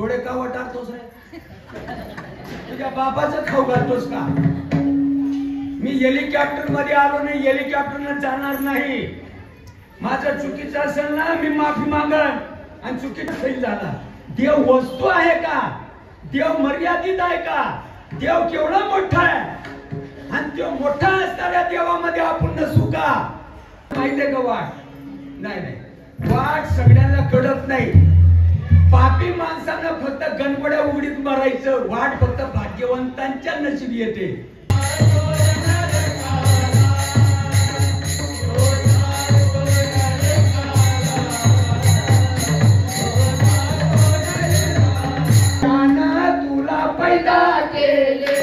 डोळे का वटारतोस रे? तुझ्या बापाचं खाऊ घालतोस का? मी हेलिकॉप्टर मध्ये आलो नाही, हेलिकॉप्टरनं जाणार नाही. माझं चुकीचं असेल ना, मी माफी मागन. आणि चुकीचं फेल झाला. देव वस्तू आहे का? देव मर्यादित आहे का? देव केवढा मोठा आहे, आणि तो मोठा असणाऱ्या देवामध्ये आपण नसू का? माहितीये का वाट? नाही नाही, वाट सगळ्यांना कळत नाही. पापी माणसांना फक्त गणपड्या उघडीत मरायचं. वाट फक्त भाग्यवंतांच्या नशिबी येते. तुला पैदा केले,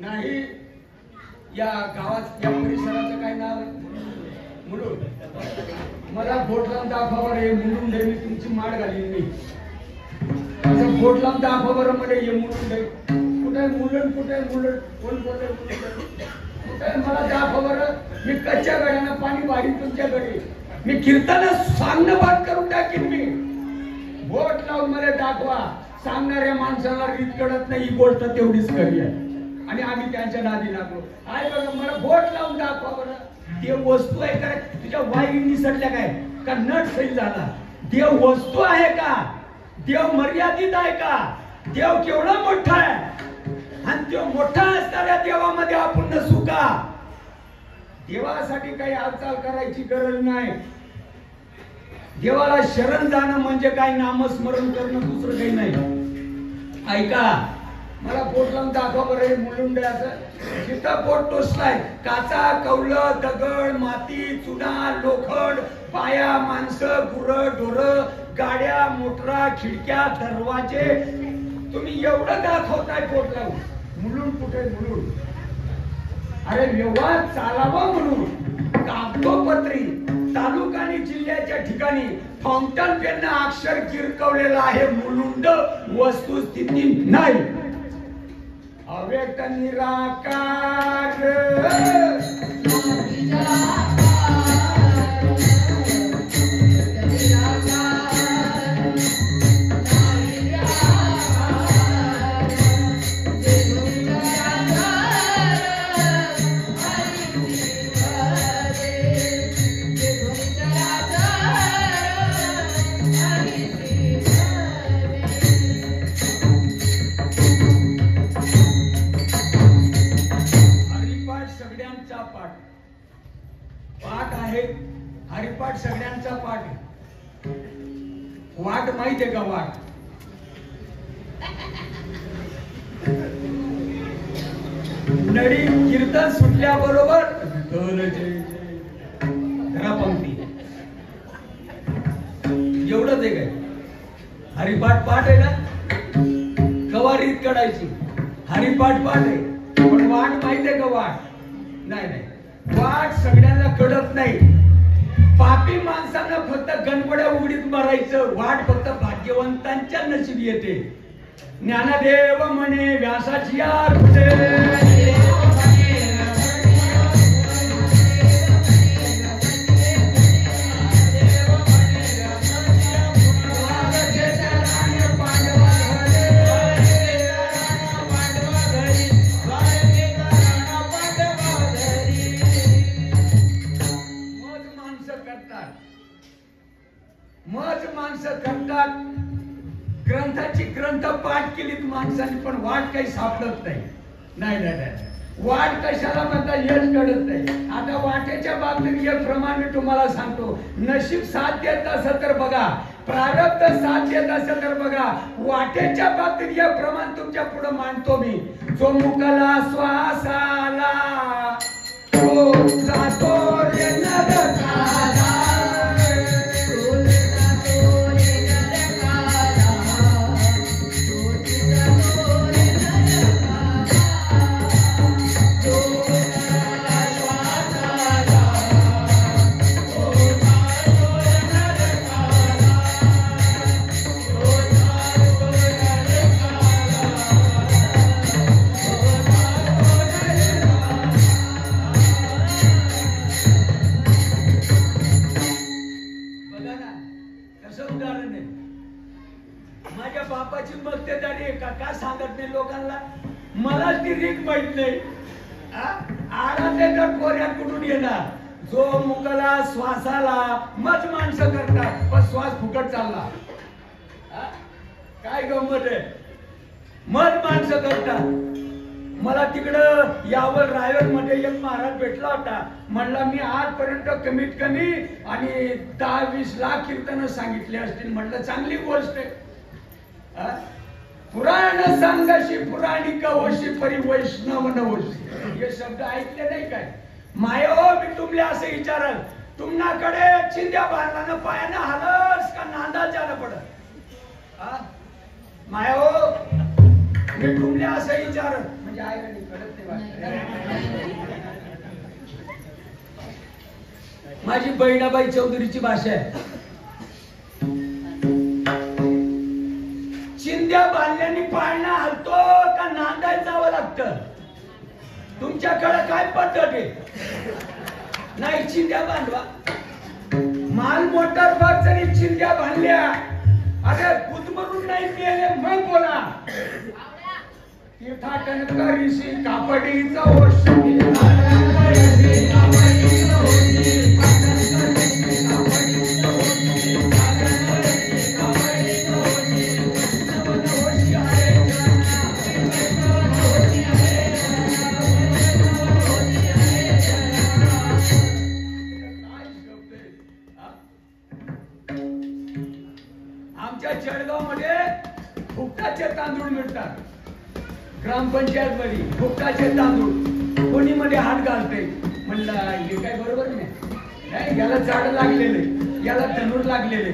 नाही. या गावात या परिसराचं काय नाव आहे? मुलुंड. मला बोट लावून दाखवा बरं, हे मुलुंड आहे. मी तुमची माड घालीन मी. असं बोट लावून दाखवा बरं मला, हे मुलुंड आहे. कुठे आहे मुलुंड? कुठे आहे मुलुंड? कोण बोलतंय? कुठे आहे मला दाखवा बरं. मी कच्च्या गड्यानं पाणी वाढीन तुमच्याकडे. मी कीर्तन सांगणं बाद करून टाकीन मी. बोट लावून मला दाखवा. सांगणाऱ्या माणसाला रीत कळत नाही, ही गोष्ट तेवढीच खरी आहे. आणि आम्ही त्यांच्या नादी लागलो. आहे बघा, मला बोट लावून दाखवा बरं. देव वस्तू आहे का? तुझ्या वाई निसटल्या काय का? नट फेल झाला. देव वस्तू आहे का? देव मर्यादित आहे का? देव केवढा मोठा आहे, आणि तो मोठा असणाऱ्या देवामध्ये आपण नसू का? देवासाठी काही हालचाल करायची गरज नाही. देवाला शरण जाणं म्हणजे काय? नामस्मरण करणं, दुसरं काही नाही. ऐका, मला बोट लावून दाखवा बरं. मुलुंड असं जिथं बोट टोचलाय, काचा, कौलं, दगड, माती, चुना, लोखंड, पाया, माणसं, गुरं, ढोरं, गाड्या, मोटरा, खिडक्या, दरवाजे, तुम्ही एवढं दाखवताय बोट लावून. मुलुंड कुठे? मुलुंड. अरे व्यवहार चालावा म्हणून कागदोपत्री तालुका आणि जिल्ह्याच्या ठिकाणी फाउंटन पेननं अक्षर किरकवलेलं आहे. मुलुंड वस्तुस्थिती नाही. अव्यक्त निराकार हरिपाठ सगळ्यांचा पाठ आहे. वाट माहितीये का? वाट नडी कीर्तन सुटल्याबरोबर पंक्ती एवढंच आहे काय? हरिपाठ पाठ आहे ना, कवारीत काढायची. हरिपाठ पाठ आहे, पण वाट माहितीये का? वाट नाही नाही, वाट सगळ्यांना कळत नाही. पापी माणसांना फक्त गणपड्या उघडीत मरायचं. वाट फक्त भाग्यवंतांच्या नशिबी येते. ज्ञानदेव म्हणे व्यासाची करतात. ग्रंथाची ग्रंथ पाठ केलीत माणसाने, पण वाट काही सापडत नाही. नाही नाही नाही, वाट कशाला म्हणता हेच कळत नाही. आता वाटेच्या बाबतीत एक प्रमाण मी तुम्हाला सांगतो. नशीब साथ देत असं तर बघा, प्रारब्ध साथ देत असं तर बघा. वाटेच्या बाबतीत एक प्रमाण तुमच्या पुढे मांडतो मी. जो मुकाला श्वास आला तो जातो रे नरकाला. तर कोऱ्या कुठून येणार? जो मुकला श्वासाला मज माणसं करतात, पण श्वास फुकट चालला. काय गंमत आहे? मज माणसं करतात. मला तिकडं यावर रायगड मध्ये एक महाराज भेटला होता. म्हणला मी आजपर्यंत कमीत कमी आणि 10-20 लाख कीर्तन सांगितले असतील. म्हणलं चांगली गोष्ट आहे. पुराण सांगाशी पुराणिक वशी परी वैष्णव नवशी, हे शब्द ऐकले नाही काय? मायो मी तुमले असं विचारल, तुमनाकडे चिंध्या बांधल्यानं पायानं हालस का नांदा जाणं पडत? मायो मी तुमले असं विचारल, म्हणजे आहे का नाही कळत नाही. माझी बहिणाबाई चौधरीची भाषा आहे. चिंध्या बांधल्याने पाळणा हलतो का नांदायला जावं लागतं? तुमच्याकडे काय पद्धत आहे? नाही चिंध्या बांधवा. माल मोटर बघ जरी चिंध्या बांधल्या, अरे कुदमरून नाही मेले मग बोला. तीर्थाटन ऋषी कापडीचा आमच्या जळगाव मध्ये फुकटाचे तांदूळ मिळतात. ग्रामपंचायत मध्ये फुकटाचे तांदूळ कोणी मध्ये हात घालते. म्हणलं हे काय बरोबर नाही. याला झाड लागलेले, याला धनुर लागलेले.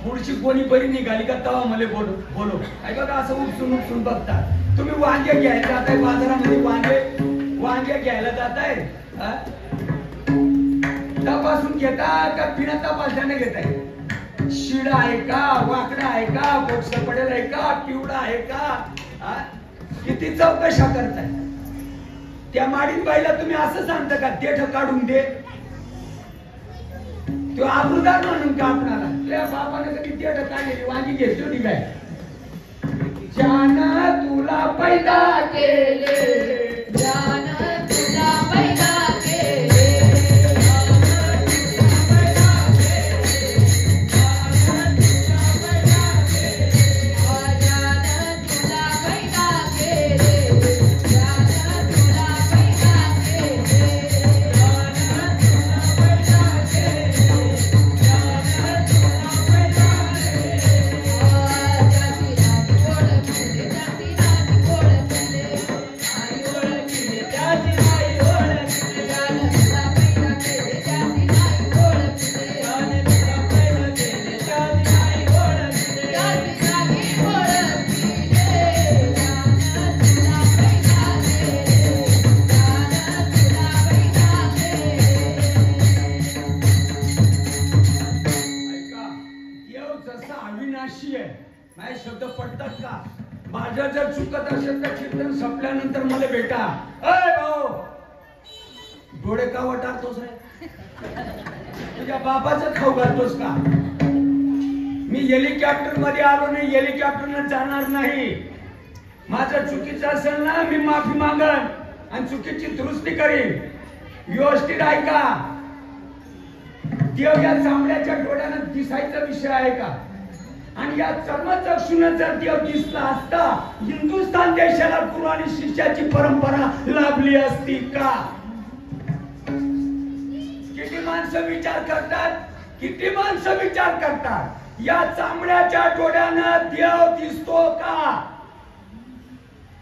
पुढची कोणी बरी निघाली का तवा मला बोलो. काय बघा असं उपसून उपसून बघतात. तुम्ही वांगे घ्यायला जाताय बाजारामध्ये, वांगे घ्यायला जाताय, तपासून घेता का बिना तपासल्याने घेताय? शिडा आहे का, वाकडा आहे का, बोक्स पडेल आहे का, पिवळा आहे का, किती चौकशा करताय? त्या माडीत बाईला तुम्ही असं सांगता का देठ काढून दे? तो आबरूदार म्हणून का आपणाला? त्या बापाने कधी देठ काढलेली वांगी घेतली होती काय? ज्यानं तुला पैदा केले, ज्यानं तुला पैदा केले, शब्द पडतात का? माझं जर चुकत असेल तर कीर्तन संपल्यानंतर मला भेटा. अय भाऊ, डोळे का वटारतोस रे? तुझ्या बाबाचं खाऊ घालतोस का? मी हेलिकॉप्टर मध्ये आलो नाही, हेलिकॉप्टरनं जाणार नाही. माझं चुकीचं असेल ना, मी माफी मागन आणि चुकीची दुरुस्ती करीन. व्यवस्थित ऐका. देव या चांबड्याच्या डोळ्यानं दिसायचा विषय आहे का? आणि या चर्मचक्षुनं जर देव दिसला असता, हिंदुस्थान देशाला गुरु आणि शिष्याची परंपरा लाभली असती का? किती माणसं विचार करतात, किती माणसं विचार करतात, या चांबड्याच्या डोळ्यानं देव दिसतो का?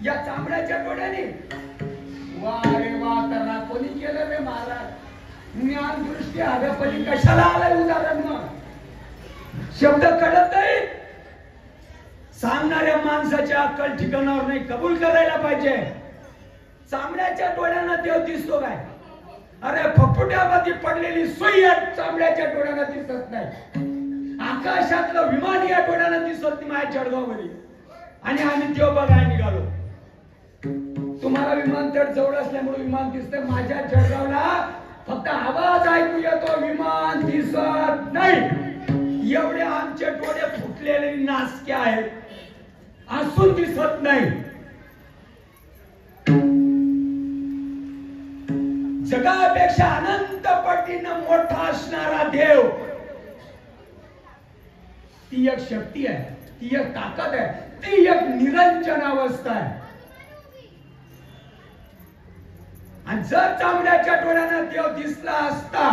या चांबड्याच्या डोळ्याने? वा रे वा, त्यांना कोणी केलं रे महाराज? ज्ञान दृष्टी हव्यापली कशाला आलाय उदाहरण? मग शब्द कळत नाही. सांगणाऱ्या माणसाच्या अक्कल ठिकाणावर नाही, कबूल करायला पाहिजे. चांबड्याच्या डोळ्यानं देव दिसतो काय? अरे फपुट्यामध्ये पडलेली सुई चांबड्याच्या डोळ्यानं दिसत नाही. आकाशातलं विमान या डोळ्यानं दिसत नाही माझ्या जळगावमध्ये. आणि आम्ही देव बघायला निघालो. तुम्हाला विमानतळ जवळ असल्यामुळे विमान दिसतंय. माझ्या जळगावला फक्त आवाज ऐकू येतो, विमान दिसत नाही. एवढे आमचे डोळे फुटलेले नासके आहेत, असून दिसत नाही. जगापेक्षा अनंत पटीनं मोठा असणारा देव, ती एक शक्ती आहे, ती एक ताकद आहे, ती एक निरंजन अवस्था आहे. आणि जर चांबड्याच्या डोळ्यानं देव दिसला असता,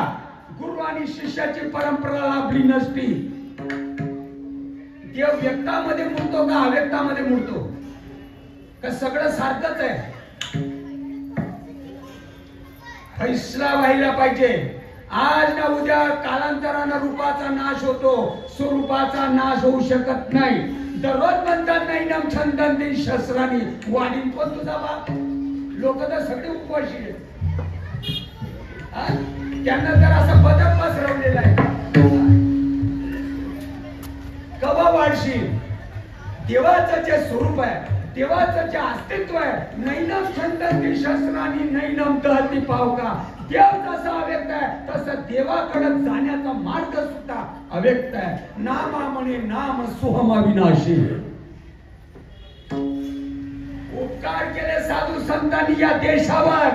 गुरु आणि शिष्याची परंपरा लाभली नसती. देव व्यक्तामध्ये मूर्तो का अव्यक्तामध्ये मूर्तो का सगळं सारखंच आहे. फैसला व्हायला पाहिजे. आज ना उद्या कालांतरानं रूपाचा नाश होतो, स्वरूपाचा नाश होऊ शकत नाही. दररोज म्हणतात नाही नम छंदन शस्त्रांनी वाढीन पण तुझा बाप. लोक तर सगळे उपवाशी आहेत. त्यांना तर असं बदल पसरवलेला आहे. कवा वाढशील? देवाचं जे स्वरूप आहे, देवाचं जे अस्तित्व आहे, नैनम छंदन शस्त्रांनी नैनम दहती पाव का. देव जसा अव्यक्त आहे तसं देवाकडे जाण्याचा मार्ग सुद्धा अव्यक्त आहे. नामा म्हणे नाम सोहम अविनाशी. उपकार केले साधू संतांनी या देशावर,